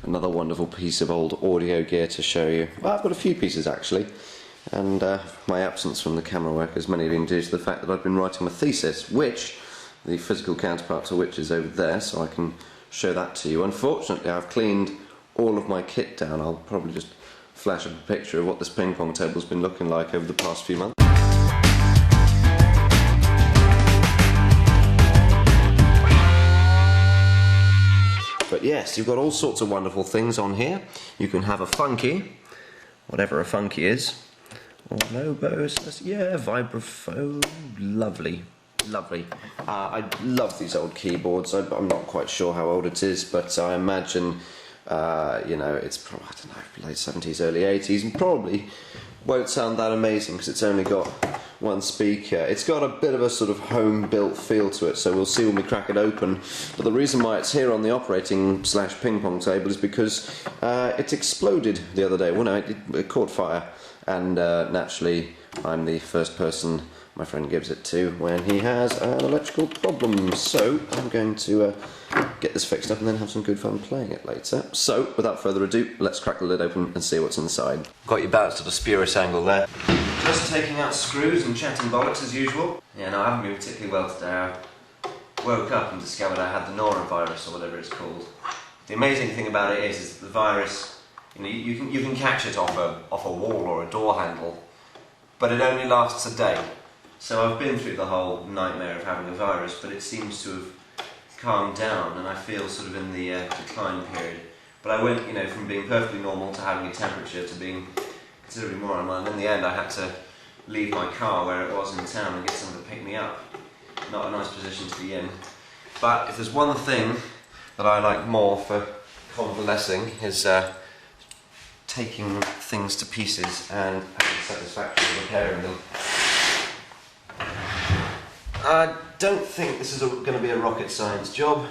another wonderful piece of old audio gear to show you. Well, I've got a few pieces actually, and my absence from the camera work is mainly due to the fact that I've been writing my thesis, which the physical counterpart to which is over there, so I can show that to you. Unfortunately, I've cleaned all of my kit down. I'll probably just flash up a picture of what this ping pong table's been looking like over the past few months. But yes, you've got all sorts of wonderful things on here. You can have a funky, whatever a funky is, or an oboe, yeah, vibraphone, lovely, lovely. I love these old keyboards. I'm not quite sure how old it is, but I imagine, you know, it's probably, I don't know, late 70s, early 80s, and probably won't sound that amazing because it's only got one speaker. It's got a bit of a sort of home-built feel to it, so we'll see when we crack it open. But the reason why it's here on the operating / ping pong table is because it exploded the other day. Well, no, it caught fire, and naturally I'm the first person my friend gives it to when he has an electrical problem. So I'm going to get this fixed up and then have some good fun playing it later. So without further ado, let's crack the lid open and see what's inside. Got you bounced at a spurious angle there. Just taking out screws and chatting bollocks as usual. Yeah, no, I haven't been particularly well today. I woke up and discovered I had the norovirus, or whatever it's called. The amazing thing about it is that the virus, you know, you can catch it off a wall or a door handle, but it only lasts a day. So I've been through the whole nightmare of having a virus, but it seems to have calmed down, and I feel sort of in the decline period. But I went, you know, from being perfectly normal to having a temperature to being considerably more unwell, and in the end I had to leave my car where it was in town and get someone to pick me up. Not a nice position to be in. But if there's one thing that I like more for convalescing is taking things to pieces and having satisfaction repairing them. I don't think this is going to be a rocket science job.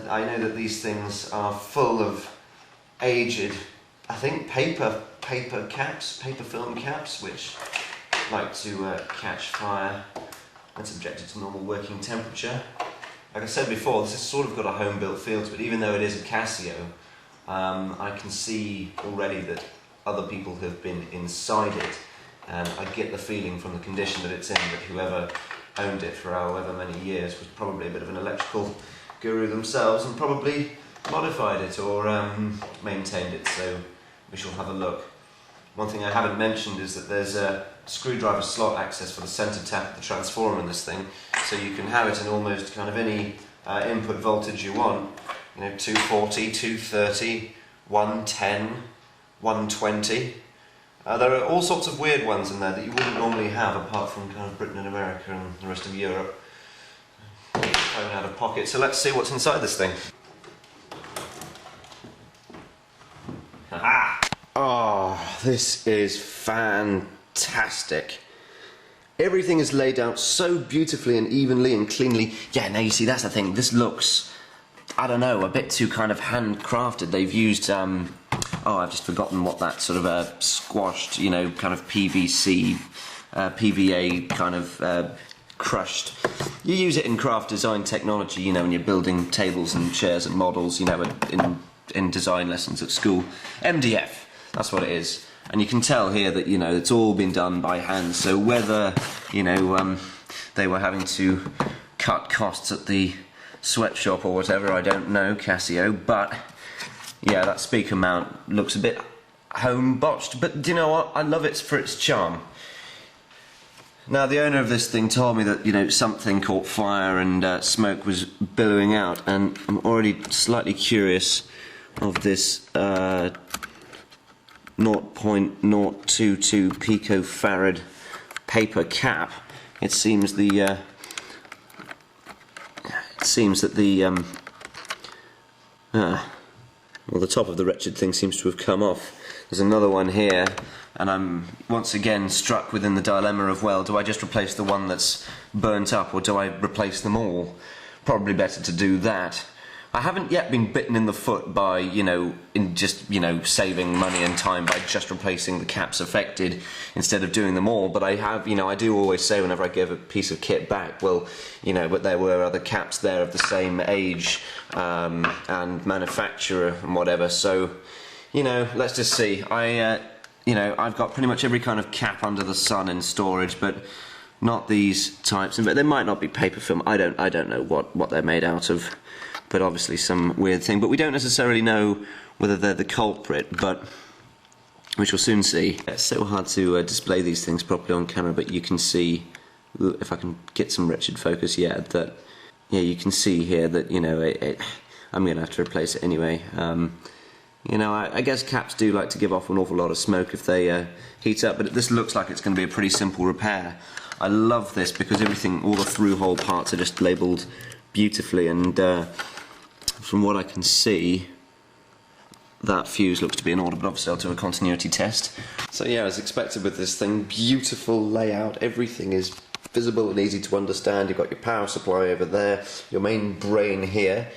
I know that these things are full of aged, I think, paper film caps, which like to catch fire when subjected to normal working temperature. Like I said before, this has sort of got a home-built feel to it, even though it is a Casio. I can see already that other people have been inside it, and I get the feeling from the condition that it's in that whoever owned it for however many years was probably a bit of an electrical guru themselves and probably modified it or maintained it, so we shall have a look. One thing I haven't mentioned is that there's a screwdriver slot access for the centre tap of the transformer in this thing, so you can have it in almost kind of any input voltage you want. You know, 240, 230, 110, 120. There are all sorts of weird ones in there that you wouldn't normally have apart from kind of Britain and America and the rest of Europe. Phone out of pocket, so let's see what's inside this thing. Aha! Oh, this is fantastic. Everything is laid out so beautifully and evenly and cleanly. Yeah, now you see, that's the thing. This looks, I don't know, a bit too kind of handcrafted. They've used, oh, I've just forgotten what that sort of squashed, you know, kind of PVC, PVA kind of crushed. You use it in craft design technology, you know, when you're building tables and chairs and models, you know, in design lessons at school. MDF, that's what it is. And you can tell here that, you know, it's all been done by hand, so whether, you know, they were having to cut costs at the sweatshop or whatever, I don't know, Casio, but yeah, that speaker mount looks a bit home botched, but do you know what? I love it for its charm. Now, the owner of this thing told me that, you know, something caught fire and smoke was billowing out, and I'm already slightly curious of this 0.022 picofarad paper cap. It seems that the well, the top of the wretched thing seems to have come off. There's another one here, and I'm once again struck within the dilemma of, well, do I just replace the one that's burnt up, or do I replace them all? Probably better to do that. I haven't yet been bitten in the foot by, saving money and time by just replacing the caps affected instead of doing them all. But I have, I do always say whenever I give a piece of kit back, well, but there were other caps there of the same age and manufacturer and whatever. So, let's just see. I've got pretty much every kind of cap under the sun in storage, but not these types. But they might not be paper film. I don't know what they're made out of, but obviously some weird thing. But we don't necessarily know whether they're the culprit, but we shall soon see. It's so hard to display these things properly on camera, but you can see, if I can get some wretched focus, you can see here that I'm going to have to replace it anyway. I guess caps do like to give off an awful lot of smoke if they heat up, but this looks like it's going to be a pretty simple repair. I love this because all the through-hole parts are just labelled beautifully, and from what I can see, that fuse looks to be in order, but obviously I'll do a continuity test. So yeah, as expected with this thing, beautiful layout, everything is visible and easy to understand. You've got your power supply over there, your main brain here.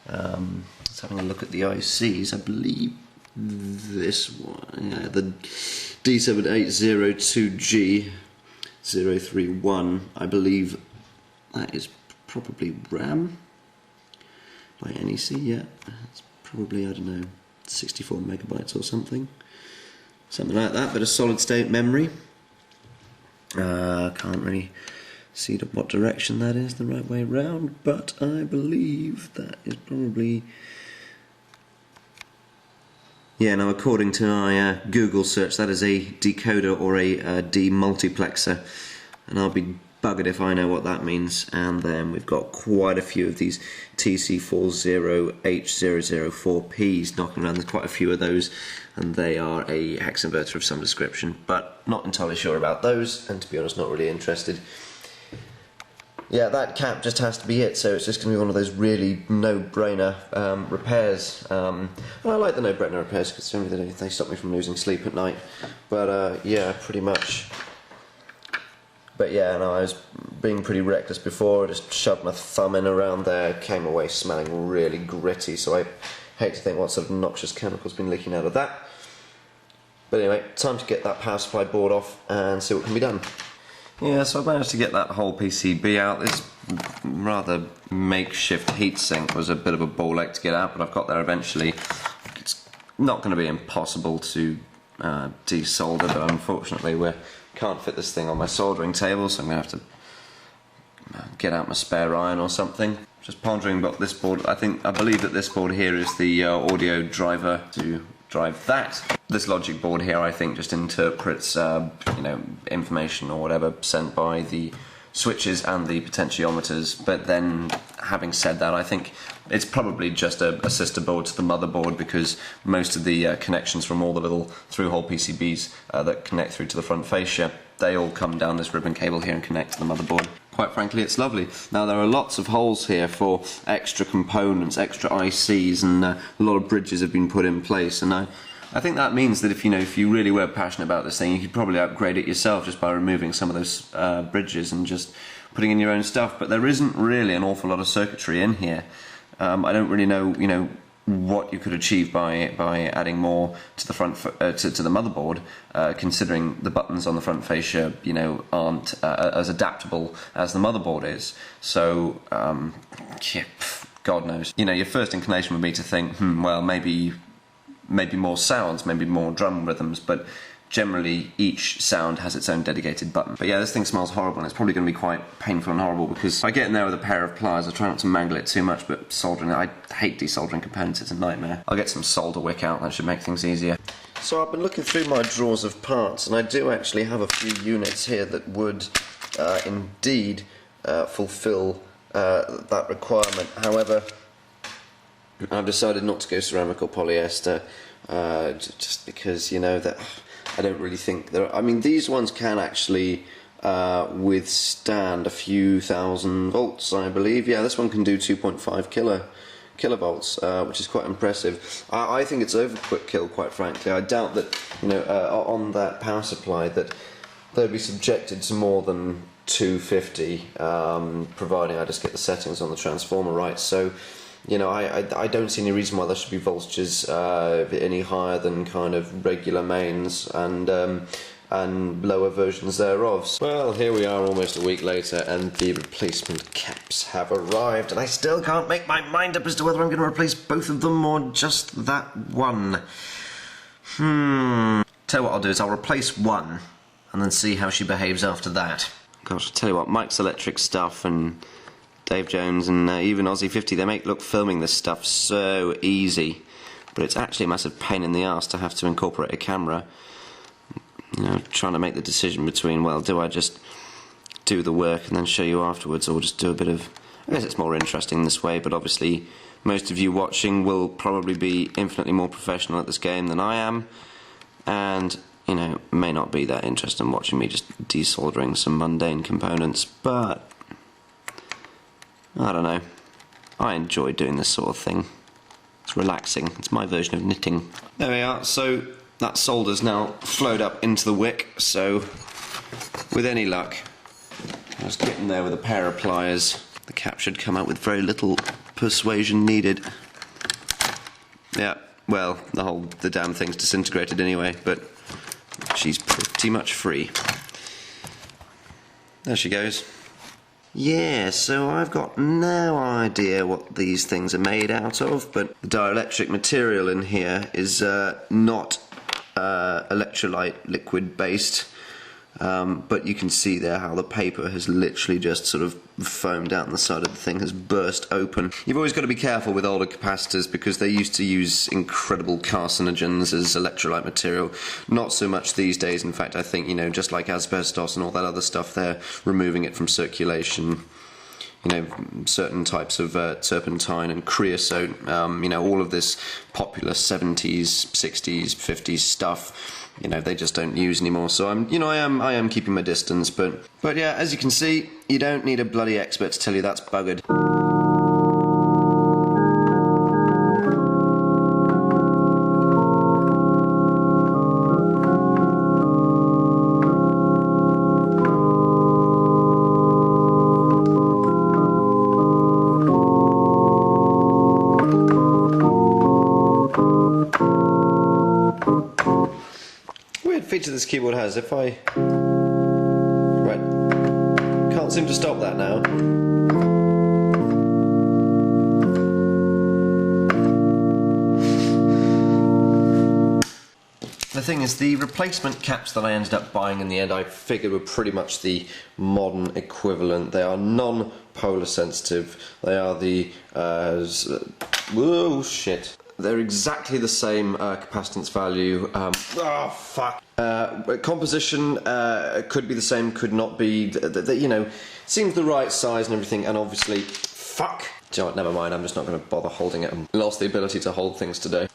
Let's having a look at the ICs. I believe this one, the D78002G031, I believe that is probably RAM by NEC, yeah. It's probably, I don't know, 64 megabytes or something like that, but a solid state memory. Can't really see what direction that is the right way round, but I believe that is probably, yeah, now according to my Google search, that is a decoder or a demultiplexer, and I'll be buggered if I know what that means. And then we've got quite a few of these TC40H004Ps knocking around. There's quite a few of those, and they are a hex inverter of some description, but not entirely sure about those, and to be honest, not really interested. Yeah, that cap just has to be it, so it's just going to be one of those really no-brainer repairs. And I like the no-brainer repairs because they stop me from losing sleep at night. But yeah, pretty much. But yeah, no, I was being pretty reckless before. I just shoved my thumb in around there, came away smelling really gritty, so I hate to think what sort of noxious chemical's been leaking out of that. But anyway, time to get that power supply board off and see what can be done. Yeah, so I managed to get that whole PCB out. This rather makeshift heatsink was a bit of a ball ache to get out, but I've got there eventually. It's not going to be impossible to desolder, but unfortunately we can't fit this thing on my soldering table, so I'm going to have to get out my spare iron or something. Just pondering about this board. I believe that this board here is the audio driver to drive that. This logic board here, I think, just interprets information or whatever sent by the switches and the potentiometers. But then, having said that, I think it's probably just a sister board to the motherboard, because most of the connections from all the little through-hole PCBs that connect through to the front fascia, they all come down this ribbon cable here and connect to the motherboard. Quite frankly, it's lovely. Now, there are lots of holes here for extra components, extra ICs, and a lot of bridges have been put in place. And I think that means that if you really were passionate about this thing, you could probably upgrade it yourself just by removing some of those bridges and just putting in your own stuff. But there isn't really an awful lot of circuitry in here. I don't really know, what you could achieve by adding more to the front to the motherboard, considering the buttons on the front fascia, aren't as adaptable as the motherboard is. So, yeah, God knows. Your first inclination would be to think, well, maybe more sounds, maybe more drum rhythms, but generally each sound has its own dedicated button. But yeah, this thing smells horrible, and it's probably going to be quite painful and horrible, because I get in there with a pair of pliers. I try not to mangle it too much, but soldering it, I hate desoldering components, it's a nightmare. I'll get some solder wick out, that should make things easier. So I've been looking through my drawers of parts, and I do actually have a few units here that would indeed fulfill that requirement. However, I've decided not to go ceramic or polyester, just because, that I don't really think I mean, these ones can actually withstand a few thousand volts, I believe. Yeah, this one can do 2.5 kilovolts, which is quite impressive. I think it's overquick kill, quite frankly. I doubt that, on that power supply, that they'd be subjected to more than 250, providing I just get the settings on the transformer right. So you know, I don't see any reason why there should be voltages any higher than kind of regular mains and lower versions thereof. Well, here we are almost a week later and the replacement caps have arrived, and I still can't make my mind up as to whether I'm going to replace both of them or just that one. Tell you what I'll do is I'll replace one and then see how she behaves after that. Gosh, I tell you what, Mike's Electric stuff and Dave Jones and even Aussie 50, they make look filming this stuff so easy, but it's actually a massive pain in the arse to have to incorporate a camera. You know, trying to make the decision between, well, do I just do the work and then show you afterwards, or just do a bit of... I guess it's more interesting this way, but obviously most of you watching will probably be infinitely more professional at this game than I am, and, you know, may not be that interested in watching me just desoldering some mundane components, but I don't know. I enjoy doing this sort of thing. It's relaxing. It's my version of knitting. There we are. So that solder's now flowed up into the wick, so with any luck, I'll just get in there with a pair of pliers. The cap should come out with very little persuasion needed. Yeah, well, the damn thing's disintegrated anyway, but she's pretty much free. There she goes. Yeah, so I've got no idea what these things are made out of, but the dielectric material in here is not electrolyte liquid based, but you can see there how the paper has literally just sort of foamed out and the side of the thing has burst open. You've always got to be careful with older capacitors because they used to use incredible carcinogens as electrolyte material. Not so much these days. In fact, I think, you know, just like asbestos and all that other stuff, they're removing it from circulation. You know, certain types of turpentine and creosote, you know, all of this popular 70s, 60s, 50s stuff, you know, they just don't use anymore. So I am keeping my distance, but yeah, as you can see, you don't need a bloody expert to tell you that's buggered. Feature this keyboard has, if I... Right, can't seem to stop that now. The thing is, the replacement caps that I ended up buying in the end, I figured were pretty much the modern equivalent. They are non-polar sensitive. They are the... whoa, shit. They're exactly the same capacitance value. Oh, fuck. Composition could be the same, could not be. You know, seems the right size and everything, and obviously, fuck. Do you know what, never mind, I'm just not going to bother holding it. I lost the ability to hold things today.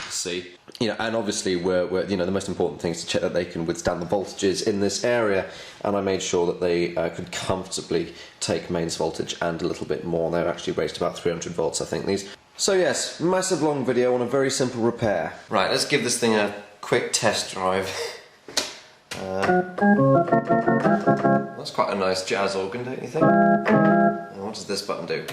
See. You know, and obviously, you know, the most important thing is to check that they can withstand the voltages in this area, and I made sure that they could comfortably take mains voltage and a little bit more. They're actually raised to about 300 volts, I think, these. So yes, massive long video on a very simple repair. Right, let's give this thing a quick test drive. That's quite a nice jazz organ, don't you think? And what does this button do?